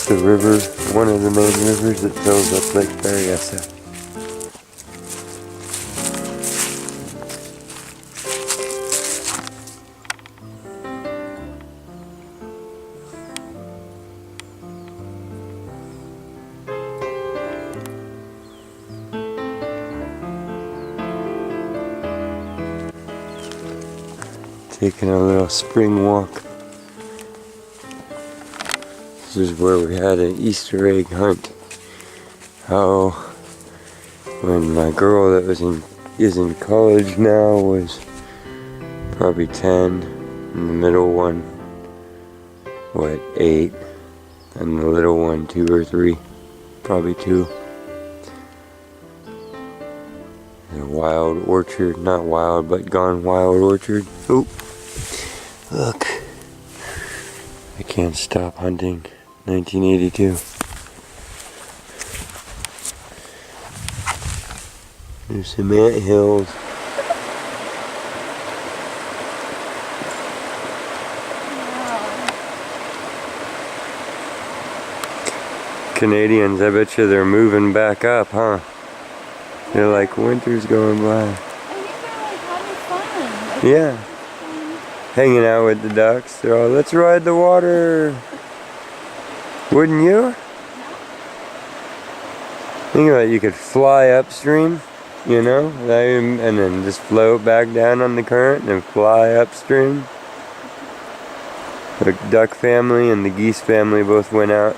That's the river, one of the main rivers that fills up Lake Berryessa. Taking a little spring walk. This is where we had an Easter egg hunt. How when my girl that is in college now was probably 10, and the middle one, 8, and the little one 2 or 3, probably 2. A wild orchard, not wild, but gone wild orchard. Oh, look. I can't stop hunting. 1982. There's some ant hills. Canadians, I bet you they're moving back up, huh? They're like, winter's going by. I think they're like having fun. Yeah. Hanging out with the ducks. They're all, let's ride the water. Wouldn't you? Think about it, you could fly upstream, you know, and then just float back down on the current and fly upstream. The duck family and the geese family both went out.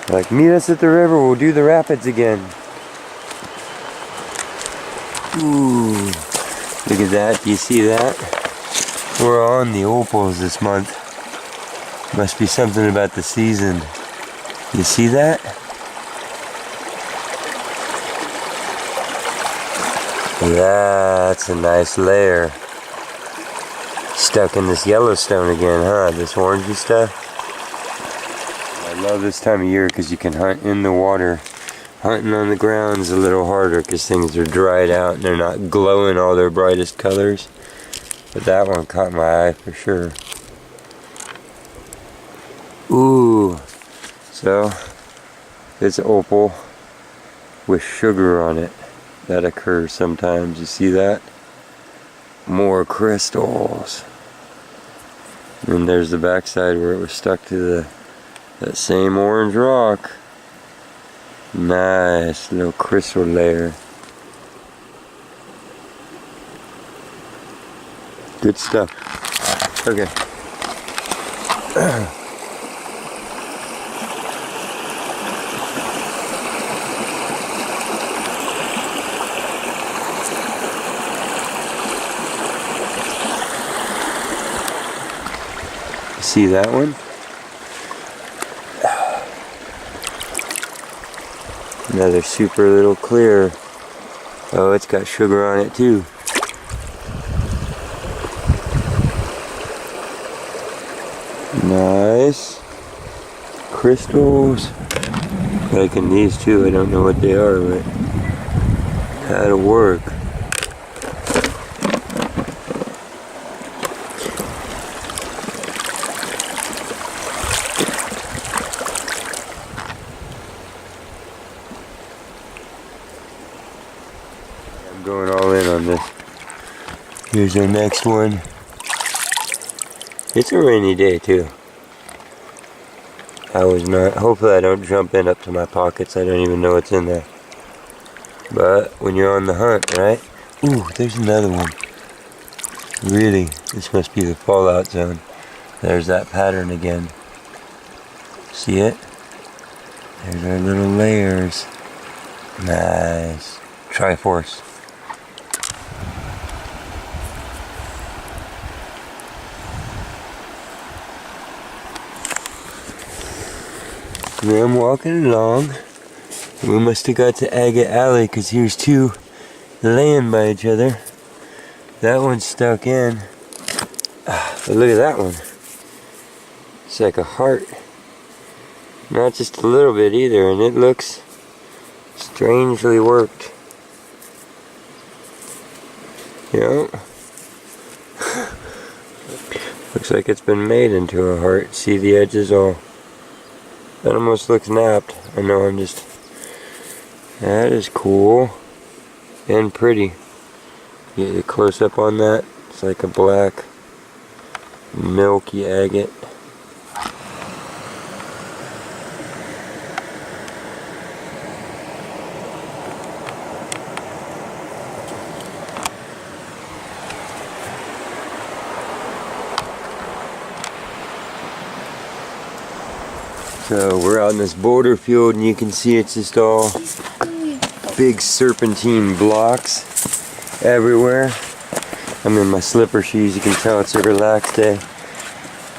Like, meet us at the river, we'll do the rapids again. Ooh, look at that, do you see that? We're on the opals this month. Must be something about the season. You see that? That's a nice layer. Stuck in this Yellowstone again, huh? This orangey stuff. I love this time of year because you can hunt in the water. Hunting on the ground is a little harder because things are dried out and they're not glowing all their brightest colors. But that one caught my eye for sure. Ooh, so it's opal with sugar on it. That occurs sometimes. You see that? More crystals. And there's the backside where it was stuck to that same orange rock. Nice little crystal layer. Good stuff. Okay. See that one? Another super little clear. Oh, it's got sugar on it too. Nice. Crystals. Liking these too. I don't know what they are, but that'll work. I'm going all in on this. Here's our next one. It's a rainy day too. Hopefully I don't jump in up to my pockets. I don't even know what's in there. But when you're on the hunt, right? Ooh, there's another one. Really, this must be the fallout zone. There's that pattern again. See it? There's our little layers. Nice. Triforce. I'm walking along. We must have got to Agate Alley because here's two laying by each other. That one's stuck in. But look at that one. It's like a heart. Not just a little bit either, and it looks strangely worked. Yeah. Looks like it's been made into a heart. See the edges all That almost looks napped. I know, I'm just... That is cool. And pretty. Get a close up on that. It's like a black, milky agate. So we're out in this boulder field and you can see it's just all big serpentine blocks everywhere. I'm in my slipper shoes, you can tell it's a relaxed day.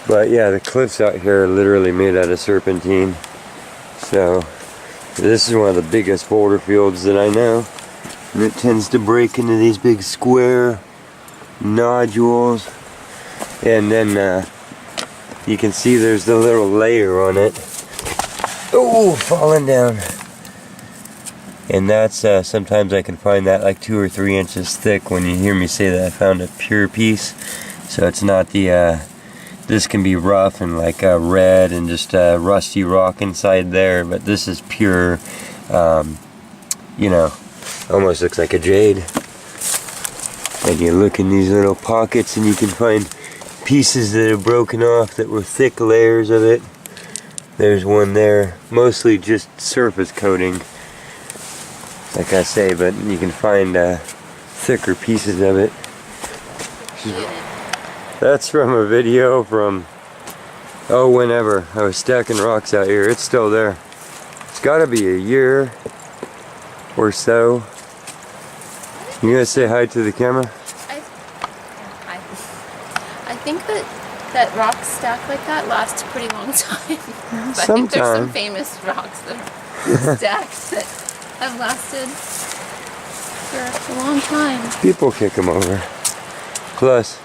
But yeah, the cliffs out here are literally made out of serpentine. So this is one of the biggest boulder fields that I know. And it tends to break into these big square nodules. And then you can see there's the little layer on it. Oh, falling down. And that's, sometimes I can find that like 2 or 3 inches thick when you hear me say that I found a pure piece. So it's not the, this can be rough and like red and just rusty rock inside there, but this is pure, you know, almost looks like a jade. And you look in these little pockets and you can find pieces that are broken off that were thick layers of it. There's one there, mostly just surface coating, like I say, but you can find thicker pieces of it. That's from a video from, oh, whenever. I was stacking rocks out here. It's still there. It's gotta be a year or so. You gonna say hi to the camera? I think that rocks stacked like that last a pretty long time. I think there's some famous rocks that are stacked that have lasted for a long time. People kick them over. Plus,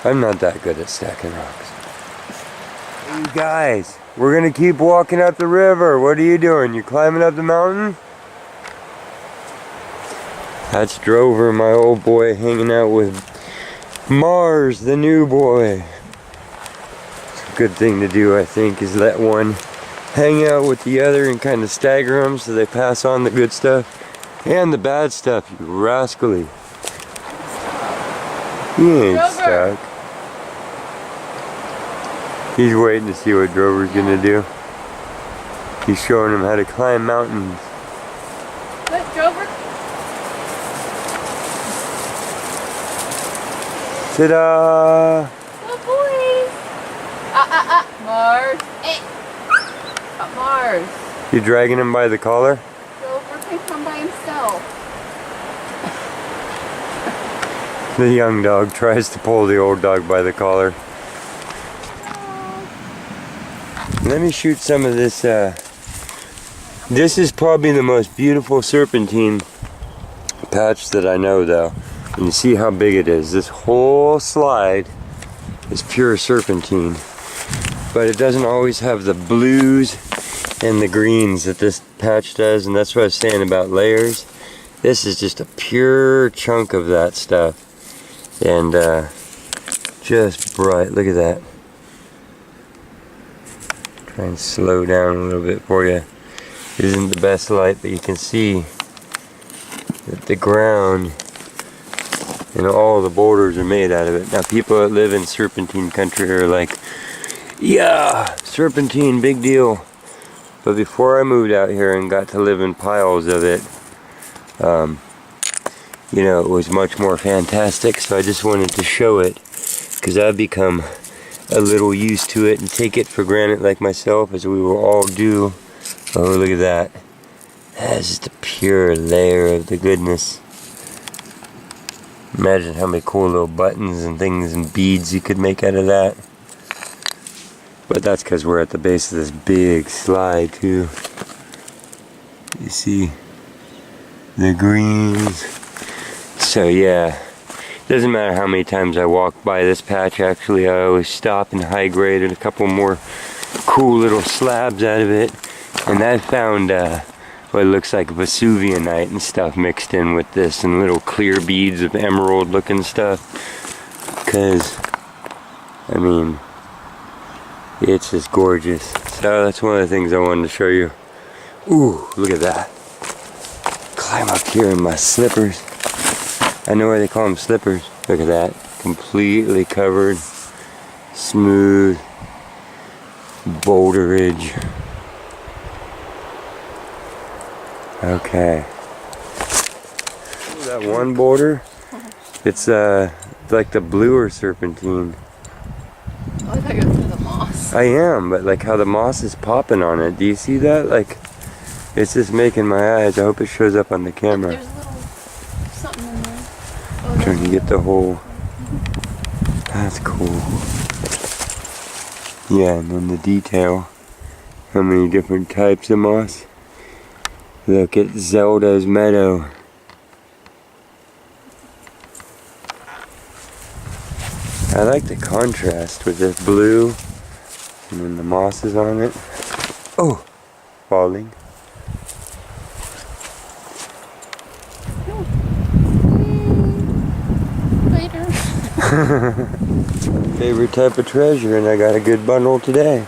I'm not that good at stacking rocks. Hey, you guys, we're gonna keep walking up the river. What are you doing? You climbing up the mountain? That's Drover, my old boy, hanging out with Mars, the new boy. It's a good thing to do, I think, is let one hang out with the other and kind of stagger them so they pass on the good stuff and the bad stuff, you rascally. He ain't stuck. He's waiting to see what Drover's gonna do. He's showing him how to climb mountains. Look, Drover. Ta-da! Oh, boys. Mars. Hey. Mars. You dragging him by the collar? Drover can come by himself. The young dog tries to pull the old dog by the collar. Let me shoot some of this. This is probably the most beautiful serpentine patch that I know, though. And you see how big it is. This whole slide is pure serpentine. But it doesn't always have the blues and the greens that this patch does. And that's what I was saying about layers. This is just a pure chunk of that stuff. And just bright. Look at that. Try and slow down a little bit for you. It isn't the best light, but you can see that the ground and all the boulders are made out of it. Now, people that live in serpentine country are like, yeah, serpentine, big deal. But before I moved out here and got to live in piles of it, you know, it was much more fantastic. So I just wanted to show it because I've become a little used to it and take it for granted like myself, as we will all do. Oh, look at that. That's just a pure layer of the goodness. Imagine how many cool little buttons and things and beads you could make out of that. But that's because we're at the base of this big slide too. You see the greens. So yeah, doesn't matter how many times I walk by this patch. Actually, I always stop and high grade a couple more cool little slabs out of it. And I found what looks like Vesuvianite and stuff mixed in with this, and little clear beads of emerald looking stuff. Cause, I mean, it's just gorgeous. So that's one of the things I wanted to show you. Ooh, look at that. Climb up here in my slippers. I know why they call them slippers. Look at that. Completely covered. Smooth. Boulderage. Okay. That one boulder, it's like the bluer serpentine. Oh, I thought you were through the moss. I am, but like how the moss is popping on it. Do you see that? Like, it's just making my eyes. I hope it shows up on the camera. Look, there's a little something in there. Oh, I'm trying to get the whole. That's cool. Yeah, and then the detail. How many different types of moss? Look at Zelda's meadow. I like the contrast with this blue and then the moss is on it. Oh, falling. Later. Favorite type of treasure, and I got a good bundle today.